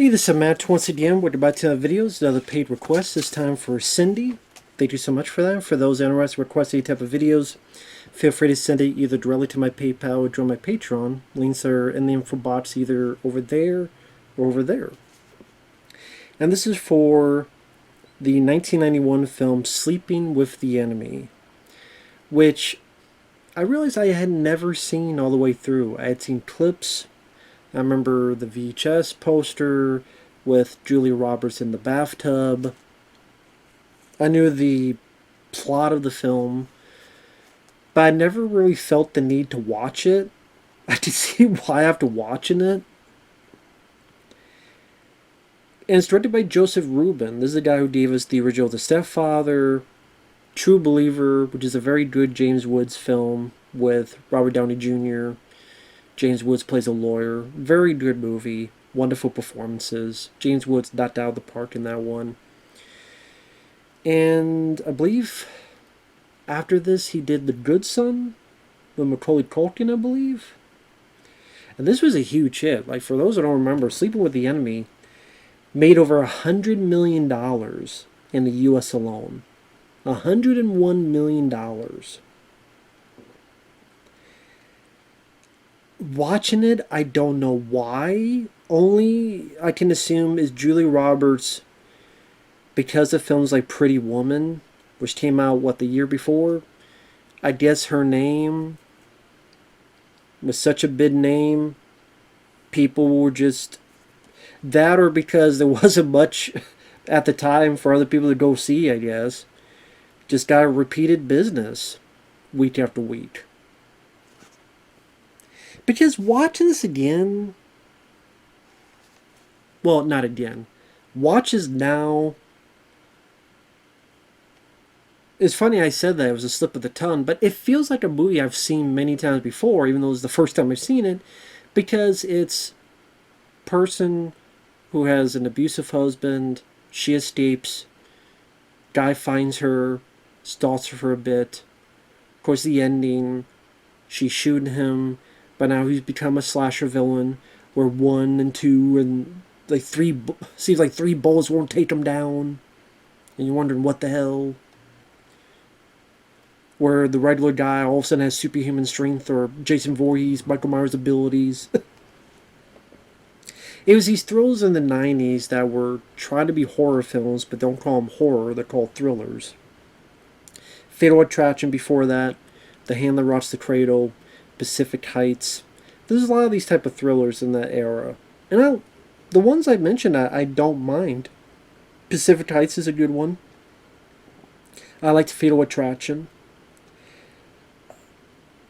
Hey, this is Matt once again with about 10 videos, another paid request, this time for Cindy. Thank you so much for that. For those interested in requesting any type of videos, feel free to send it either directly to my PayPal or join my Patreon. Links are in the info box either over there or over there. And this is for the 1991 film Sleeping with the Enemy, which I realized I had never seen all the way through. I had seen clips. I remember the VHS poster with Julia Roberts in the bathtub. I knew the plot of the film, but I never really felt the need to watch it. I can see why after watching it. And it's directed by Joseph Ruben. This is the guy who gave us the original The Stepfather, True Believer, which is a very good James Woods film with Robert Downey Jr., James Woods plays a lawyer. Very good movie. Wonderful performances. James Woods knocked out of the park in that one. And I believe after this he did The Good Son with Macaulay Culkin, I believe. And this was a huge hit. Like, for those that don't remember, Sleeping with the Enemy made over $100 million in the U.S. alone. $101 million. Watching it, I don't know why. Only I can assume is Julia Roberts, because of films like Pretty Woman, which came out, the year before? I guess her name was such a big name, people were just... That, or because there wasn't much at the time for other people to go see, I guess. Just got a repeated business week after week. Because watching this again, well, not again, watches now, it's funny I said that, it was a slip of the tongue, but it feels like a movie I've seen many times before, even though it's the first time I've seen it, because it's a person who has an abusive husband, she escapes, guy finds her, stalks her for a bit, of course the ending, she's shooting him, but now he's become a slasher villain where 1 and 2 and like 3, seems like 3 bullets won't take him down. And you're wondering what the hell. Where the regular guy all of a sudden has superhuman strength, or Jason Voorhees, Michael Myers abilities. It was these thrills in the 90s that were trying to be horror films, but don't call them horror, they're called thrillers. Fatal Attraction before that, The Hand That Rocks the Cradle, Pacific Heights. There's a lot of these type of thrillers in that era. And the ones I mentioned, I don't mind. Pacific Heights is a good one. I liked Fatal Attraction.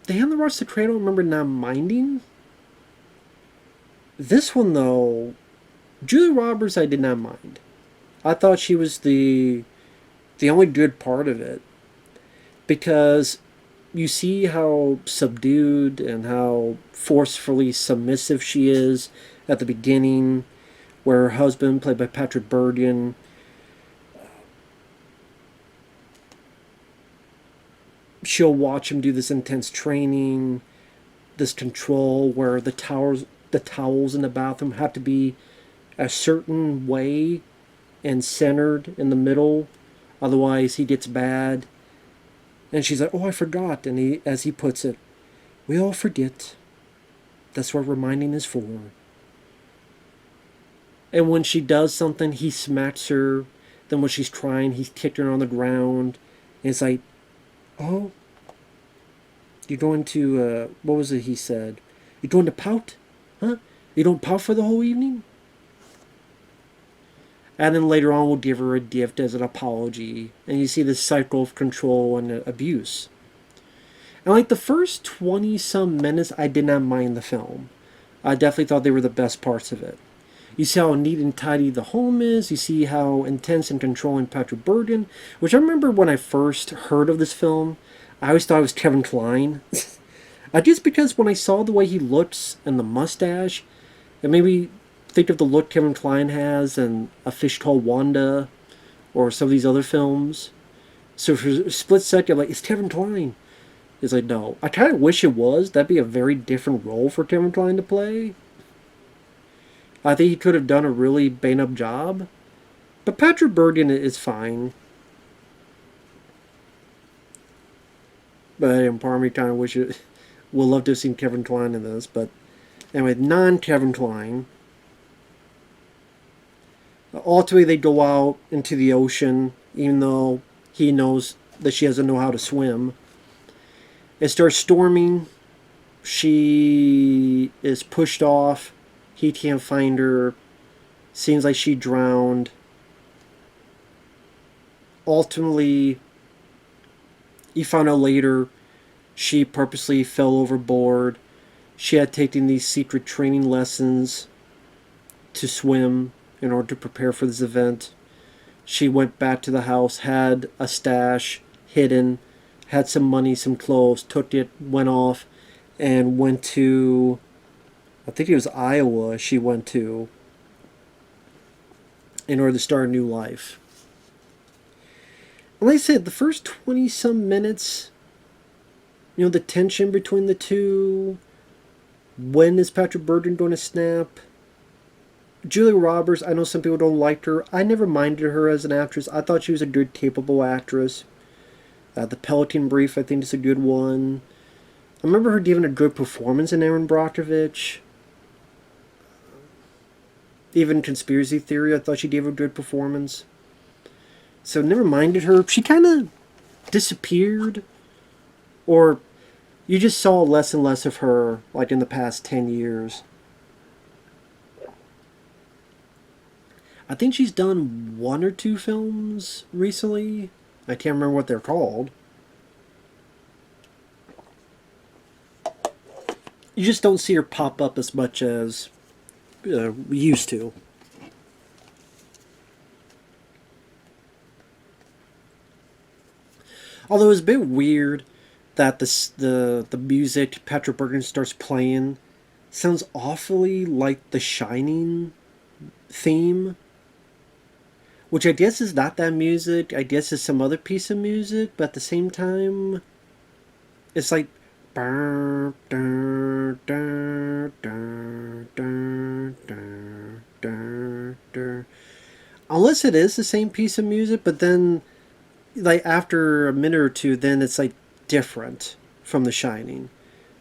The Hand That Rocks the Cradle, I remember not minding. This one, though, Julia Roberts, I did not mind. I thought she was the only good part of it. Because you see how subdued and how forcefully submissive she is at the beginning, where her husband, played by Patrick Bergin, she'll watch him do this intense training, this control, where the towels in the bathroom have to be a certain way and centered in the middle, otherwise he gets bad. And she's like, oh, I forgot. And he, as he puts it, we all forget. That's what reminding is for. And when she does something, he smacks her. Then when she's crying, he's kicking her on the ground. And it's like, oh, you're going to, what was it he said? You're going to pout? Huh? You don't pout for the whole evening? And then later on we'll give her a gift as an apology. And you see this cycle of control and abuse. And like the first 20-some minutes, I did not mind the film. I definitely thought they were the best parts of it. You see how neat and tidy the home is. You see how intense and controlling Patrick Bergin. Which I remember when I first heard of this film, I always thought it was Kevin Kline. Just because when I saw the way he looks and the mustache, it made me think of the look Kevin Kline has in A Fish Called Wanda or some of these other films. So for a split second, like, it's Kevin Kline. It's like, no. I kind of wish it was. That'd be a very different role for Kevin Kline to play. I think he could have done a really bang-up job. But Patrick Bergin is fine. But part of me kind of wish it would love to have seen Kevin Kline in this. But anyway, non-Kevin Kline. Ultimately, they go out into the ocean, even though he knows that she doesn't know how to swim. It starts storming. She is pushed off. He can't find her. Seems like she drowned. Ultimately, you found out later she purposely fell overboard. She had taken these secret training lessons to swim in order to prepare for this event. She went back to the house, had a stash hidden, had some money, some clothes, took it, went off, and went to, I think it was Iowa she went to, in order to start a new life. And like I said, the first 20 some minutes, the tension between the two, when is Patrick Bergin going to snap? Julia Roberts, I know some people don't like her. I never minded her as an actress. I thought she was a good, capable actress. The Pelican Brief, I think, is a good one. I remember her giving a good performance in Aaron Brockovich. Even Conspiracy Theory, I thought she gave a good performance. So never minded her. She kind of disappeared. Or you just saw less and less of her, like in the past 10 years. I think she's done 1 or 2 films recently. I can't remember what they're called. You just don't see her pop up as much as we used to. Although it's a bit weird that the music Patrick Bergin starts playing sounds awfully like the Shining theme. Which I guess is not that music. I guess is some other piece of music. But at the same time, it's like... Unless it is the same piece of music, but then, like, after a minute or two, then it's, like, different from The Shining.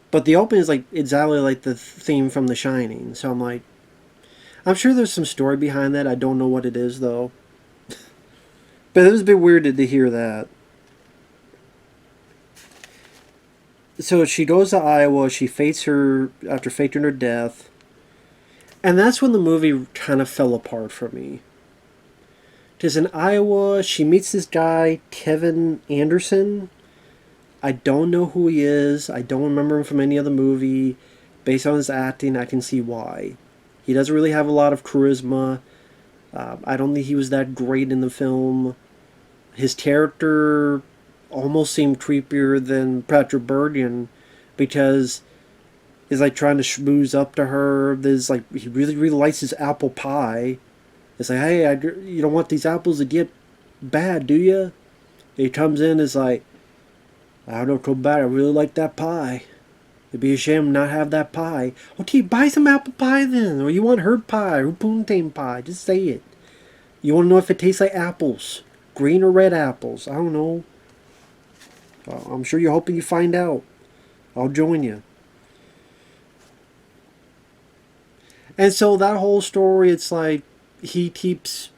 But the opening is, like, exactly like the theme from The Shining. So I'm like... I'm sure there's some story behind that. I don't know what it is, though. But it was a bit weird to hear that. So she goes to Iowa. She fates her after faking her death. And that's when the movie kind of fell apart for me. Because in Iowa, she meets this guy, Kevin Anderson. I don't know who he is. I don't remember him from any other movie. Based on his acting, I can see why. He doesn't really have a lot of charisma. I don't think he was that great in the film. His character almost seemed creepier than Patrick Bergin because he's like trying to schmooze up to her. There's like he really likes his apple pie. It's like, hey, you don't want these apples to get bad, do you? He comes in, is like, I don't know, come back. I really like that pie. It'd be a shame to not have that pie. Okay, buy some apple pie then. Or you want herb pie or poontang pie. Just say it. You want to know if it tastes like apples. Green or red apples. I don't know. I'm sure you're hoping you find out. I'll join you. And so that whole story, it's like he keeps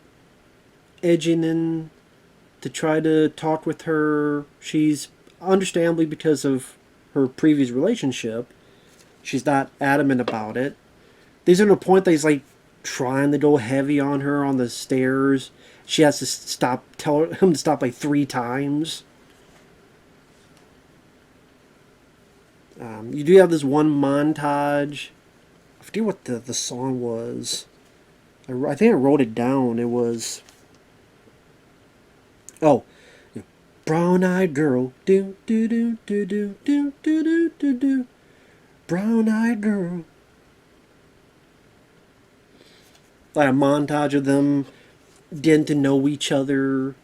edging in to try to talk with her. She's understandably, because of her previous relationship, she's not adamant about it. There's a point that he's like trying to go heavy on her on the stairs. She has to tell him to stop like 3 times. You do have this one montage. I forget what the song was. I think I wrote it down. It was... Oh. Brown-eyed girl. Do, do, do, do, do, do, do, do, do, do. Brown-eyed girl. Like a montage of them getting to know each other.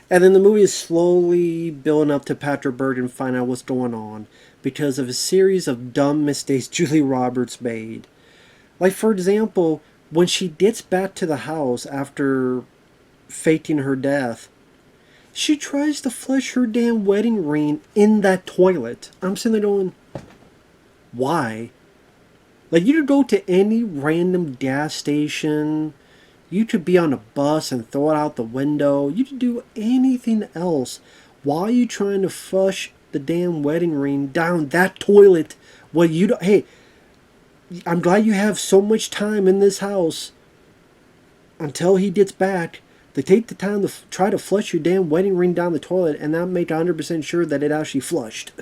And then the movie is slowly building up to Patrick Bergin finding out what's going on because of a series of dumb mistakes Julie Roberts made. Like, for example, When she gets back to the house after faking her death, she tries to flush her damn wedding ring in that toilet. I'm sitting there going, why? Like, you could go to any random gas station, you could be on a bus and throw it out the window, you could do anything else. Why are you trying to flush the damn wedding ring down that toilet? Well, you don't. Hey, I'm glad you have so much time in this house until he gets back to take the time to try to flush your damn wedding ring down the toilet and not make 100% sure that it actually flushed.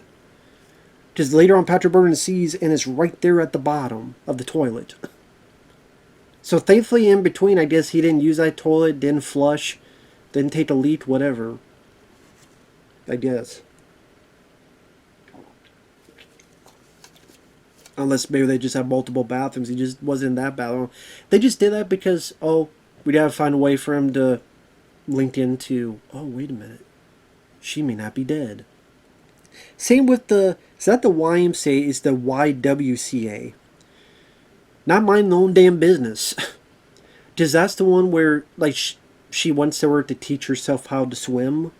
Because later on, Patrick Bergin sees, and it's right there at the bottom of the toilet. So thankfully, in between, I guess he didn't use that toilet, didn't flush, didn't take a leak, whatever. I guess. Unless maybe they just have multiple bathrooms. He just wasn't in that bathroom. They just did that because, oh, we gotta find a way for him to link into, oh, wait a minute. She may not be dead. Same with the, it's not the YMCA, it's the YWCA. Not mind their own damn business. Because that's the one where, like, she wants to work to teach herself how to swim.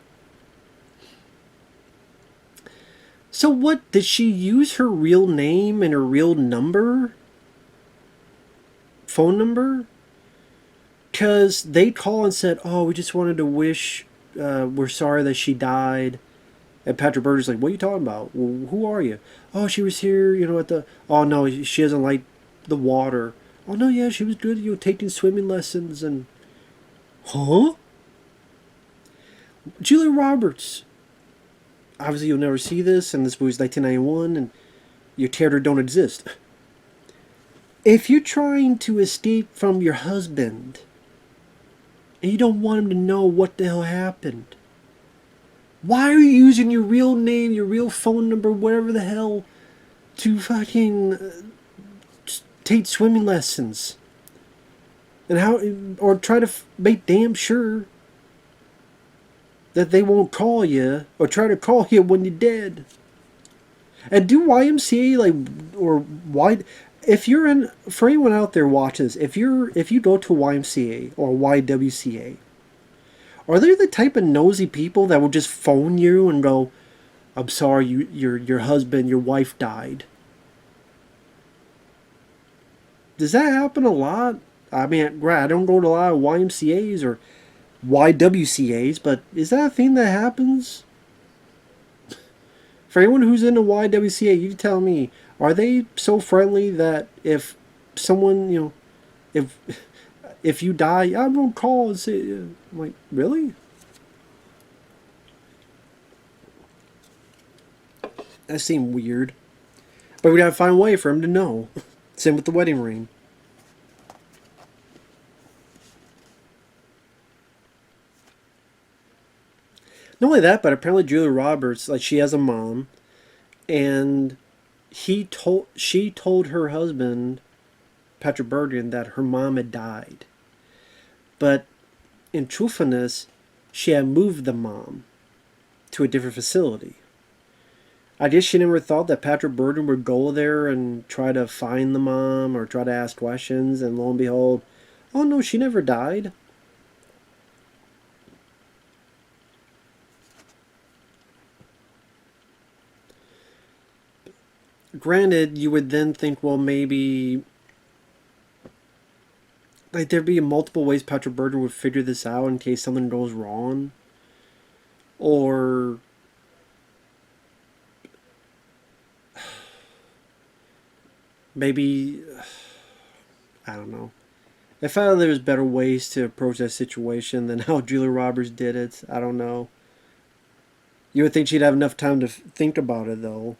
So what, did she use her real name and her real number? Phone number? Because they call and said, oh, we just wanted to wish, we're sorry that she died. And Patrick Bergin's like, what are you talking about? Well, who are you? Oh, she was here, at the... Oh, no, she doesn't like the water. Oh, no, yeah, she was good, taking swimming lessons and... Huh? Julia Roberts. Obviously, you'll never see this, and this movie's 1991, and your terror don't exist. If you're trying to escape from your husband, and you don't want him to know what the hell happened, why are you using your real name, your real phone number, whatever the hell, to fucking take swimming lessons? And how, or try to make damn sure that they won't call you, or try to call you when you're dead. And do YMCA, like, or why, if you're in, for anyone out there watches, if you go to YMCA or YWCA, are they the type of nosy people that will just phone you and go, I'm sorry, your husband, your wife died? Does that happen a lot? I mean, I don't go to a lot of YMCAs or YWCAs, but is that a thing that happens? For anyone who's in a YWCA, you tell me, are they so friendly that if someone, if you die, I'm going to call and say, I'm like, really? That seemed weird. But we got to find a way for him to know. Same with the wedding ring. Not only that, but apparently Julia Roberts, like, she has a mom, and she told her husband, Patrick Bergin, that her mom had died. But in truthfulness, she had moved the mom to a different facility. I guess she never thought that Patrick Bergin would go there and try to find the mom or try to ask questions, and lo and behold, oh no, she never died. Granted, you would then think, well, maybe, like, there'd be multiple ways Patrick Bergin would figure this out in case something goes wrong. Or maybe, I don't know. I found there was better ways to approach that situation than how Julia Roberts did it. I don't know. You would think she'd have enough time to think about it, though.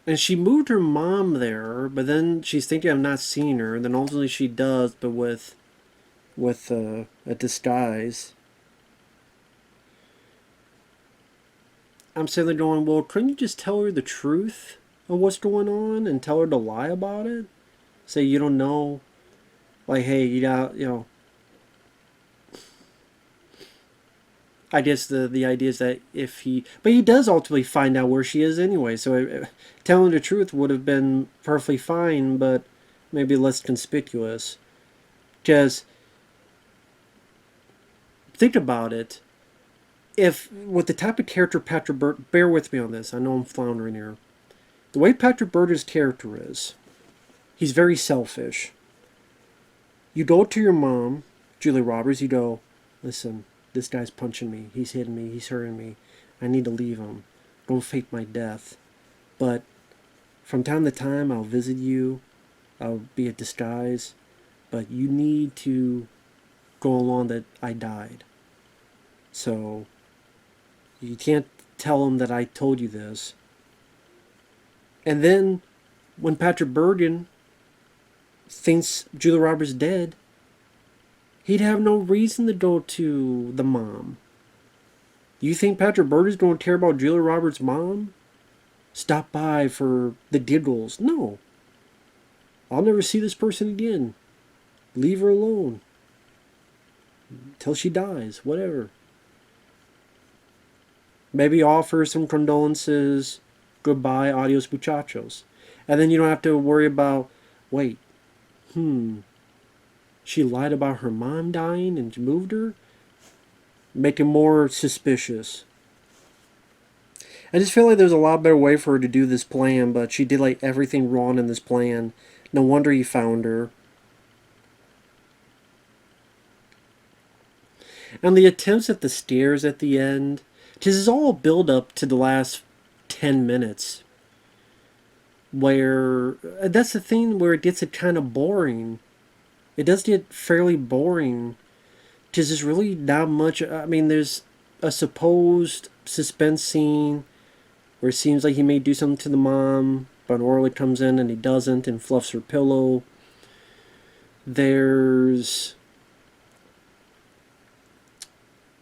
And she moved her mom there, but then she's thinking of not seeing her. And then ultimately she does, but with a disguise. I'm sitting there going, well, couldn't you just tell her the truth of what's going on and tell her to lie about it? Say you don't know. Like, hey, you got, I guess the idea is that if he, but he does ultimately find out where she is anyway. So telling the truth would have been perfectly fine, but maybe less conspicuous. Just think about it. If with the type of character Patrick Burt, bear with me on this. I know I'm floundering here. The way Patrick Burton's character is, he's very selfish. You go to your mom, Julie Roberts. You go, listen, this guy's punching me. He's hitting me. He's hurting me. I need to leave him. Don't fake my death. But from time to time, I'll visit you. I'll be a disguise. But you need to go along that I died. So you can't tell him that I told you this. And then when Patrick Bergin thinks Julia Roberts dead, he'd have no reason to go to the mom. You think Patrick Bergin's going to care about Julia Roberts' mom? Stop by for the giggles. No. I'll never see this person again. Leave her alone. Till she dies. Whatever. Maybe offer some condolences. Goodbye, adios muchachos. And then you don't have to worry about, wait, she lied about her mom dying and moved her? Make it more suspicious. I just feel like there's a lot better way for her to do this plan, but she did like everything wrong in this plan. No wonder he found her. And the attempts at the stairs at the end, this is all build up to the last 10 minutes. Where, that's the thing where it gets it kind of boring. It does get fairly boring. Because there's really not much, I mean, there's a supposed suspense scene where it seems like he may do something to the mom, but Orly comes in and he doesn't and fluffs her pillow. There's,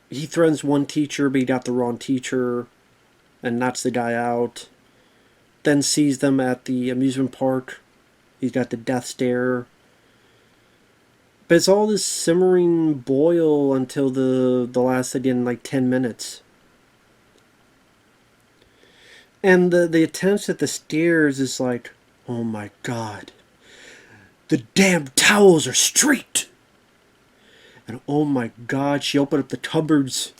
he threatens one teacher, but he got the wrong teacher and knocks the guy out. Then sees them at the amusement park. He's got the death stare. But it's all this simmering boil until the last, again, like 10 minutes. And the attempts at the stairs is like, oh my god. The damn towels are straight. And oh my god, she opened up the cupboards.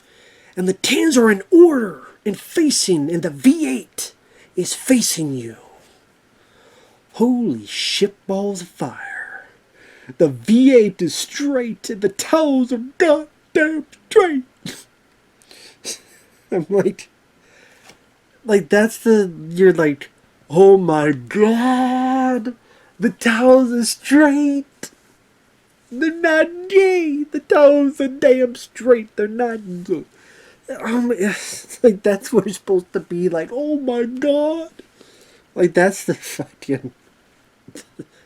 And the tins are in order and facing, and the V8 is facing you. Holy shitballs of fire. The V8 is straight and the towels are goddamn straight. I'm like that's you're like, oh my god, the towels are straight. They're not gay. The towels are damn straight. They're not gay. Like that's what it's supposed to be. Like, oh my god. Like that's the fucking.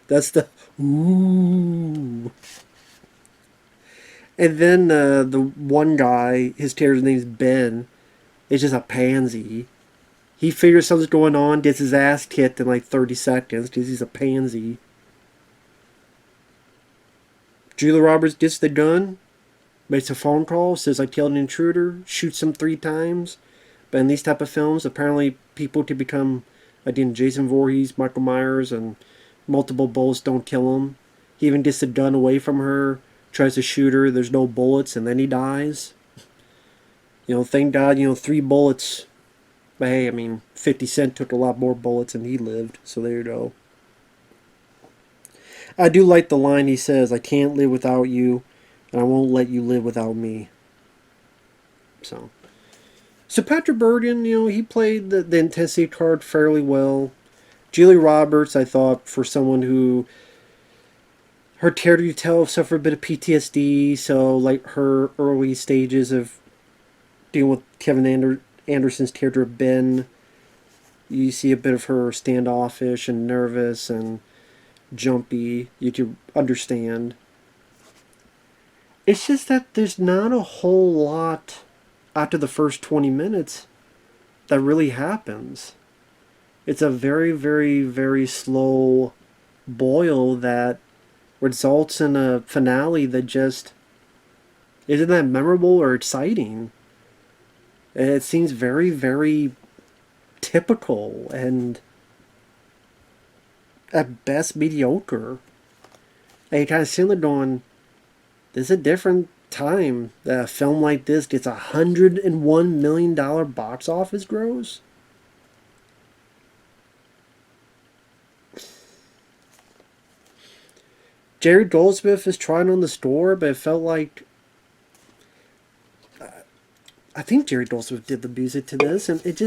That's the ooh. And then the one guy, his character's name's Ben, is just a pansy. He figures something's going on, gets his ass kicked in like 30 seconds because he's a pansy. Julia Roberts gets the gun, makes a phone call, says I killed an intruder, shoots him 3 times. But in these type of films, apparently people can become, again, Jason Voorhees, Michael Myers, and multiple bullets don't kill him. He even gets the gun away from her, tries to shoot her, there's no bullets, and then he dies. You know, thank God, 3 bullets. But hey, I mean, 50 Cent took a lot more bullets and he lived, so there you go. I do like the line he says, I can't live without you, and I won't let you live without me. So Patrick Bergin, he played the intensity card fairly well. Julie Roberts, I thought, for someone who, her character you tell suffered a bit of PTSD, so like her early stages of dealing with Kevin Anderson's character of Ben, you see a bit of her standoffish and nervous and jumpy. You can understand. It's just that there's not a whole lot after the first 20 minutes that really happens. It's a very, very, very slow boil that results in a finale that just isn't that memorable or exciting. It seems very, very typical and at best mediocre. And you kind of sitting there going, this is a different time that a film like this gets $101 million box office gross. Jerry Goldsmith is trying on the store, but it felt like I think Jerry Goldsmith did the music to this, and it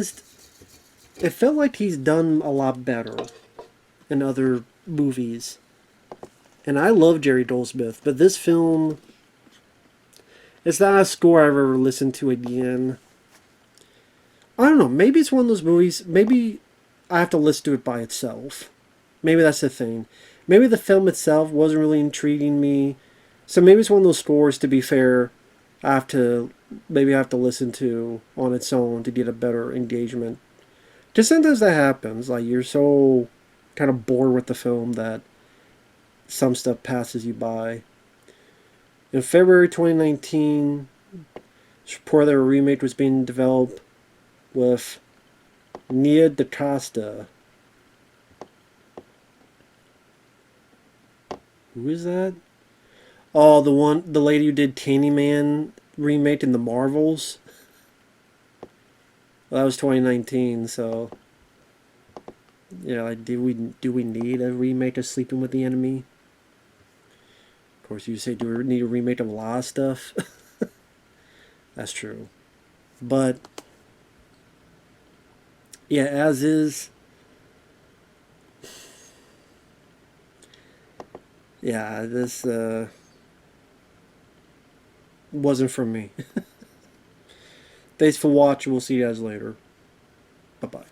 felt like he's done a lot better in other movies. And I love Jerry Goldsmith, but this film, it's not a score I've ever listened to again. I don't know. Maybe it's one of those movies. Maybe I have to listen to it by itself. Maybe that's the thing. Maybe the film itself wasn't really intriguing me. So maybe it's one of those scores, to be fair, I have to listen to on its own to get a better engagement. Just sometimes that happens. Like you're so kind of bored with the film that some stuff passes you by. In February 2019, it's reported that a remake was being developed with Nia DaCosta. Who is that? Oh, the lady who did Candyman remake in the Marvels. Well, that was 2019, so yeah, like, do we need a remake of Sleeping with the Enemy? Of course, you say, do we need a remake of a lot of stuff? That's true, but yeah, as is. Yeah, this wasn't for me. Thanks for watching. We'll see you guys later. Bye-bye.